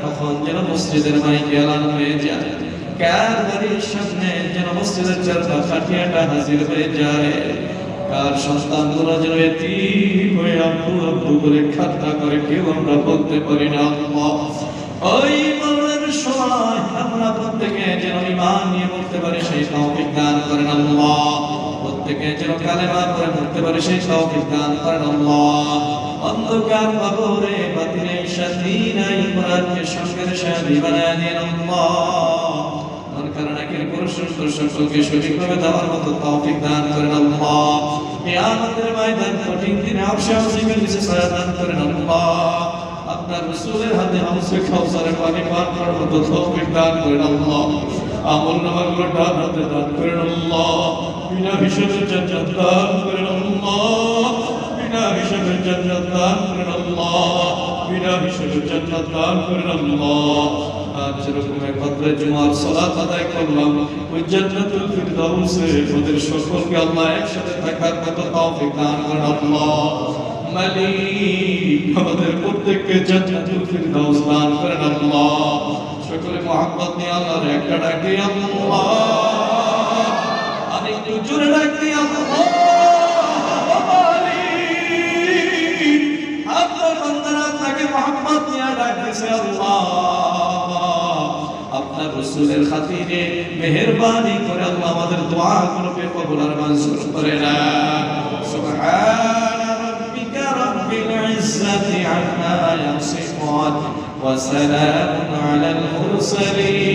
তখন যেন মসজিদের মাইকে এলান হয়ে যায়, কার বাড়ির সামনে যেন মসজিদের চারটা খাটিয়াটা হাজির হয়ে যায়, কার সন্তানগুলো যেন এতিম হয়ে আব্বু আব্বু করে খান্না করে, কেউ আমরা বলতে পারি না আল্লাহ। ওই মরণের সময় আমরা প্রত্যেকে যেন ঈমান নিয়ে মরতে পারি সেই তৌফিক দান করেন আল্লাহ। প্রত্যেকে যেন কালেমা পড়ে মরতে পারি সেই তৌফিক দান করেন আল্লাহ। অন্ধকার কবরে বাতিলের সাথী নাই, কোরআনকে সঙ্গের সাথী বানায় দিন আল্লাহ। মন কারণের পুরুষত্ব সকলকে সঠিকভাবে দেওয়ার মতো তৌফিক দান করেন আল্লাহ। কিয়ামতের ময়দান কঠিন দিনে আরশে আজিমের নিচে ছায়া দান করেন আল্লাহ। আপনার রাসূলের হাতে হাউজে কাউসারের পানি পান করার মতো তৌফিক দান করেন আল্লাহ। আমল নামাগুলো ডান হাতে দান করেন আল্লাহ। বিনা হিসাবে জান্নাত দান করেন আল্লাহ। বিনা হিসাবে জান্নাত দান করেন আল্লাহ। বিনা হিসাবে জান্নাত দান করেন আল্লাহ। আজ যেরকম একত্রে জুমার সালাত আদায় করলাম, ওই জান্নাতুল ফিরদাউসে ওদের সকলকে আল্লাহ একসাথে থাকার মতো তৌফিক দান করেন আল্লাহ। মালিক আমাদের প্রত্যেককে জান্নাতুল ফিরদাউস দান করেন আল্লাহ। সকলে মুহাব্বত নিয়ে আল্লাহর একটা ডাক দিই আল্লাহ। আরেকটু জোরে ডাক দিই আল্লাহ। আপনার বান্দারা আপনাকে মুহাব্বত নিয়ে ডাক দিয়েছে আল্লাহ। আপনার রাসূলের খাতিরে মেহেরবানি করে আল্লাহ আমাদের দোয়াগুলোকে কবুল আর মঞ্জুর করে নেন। সুবহান রাব্বিকা রাব্বিল ইজ্জাতি আম্মা ইয়াসিফুন ওয়া সালামুন আলাল মুরসালিন।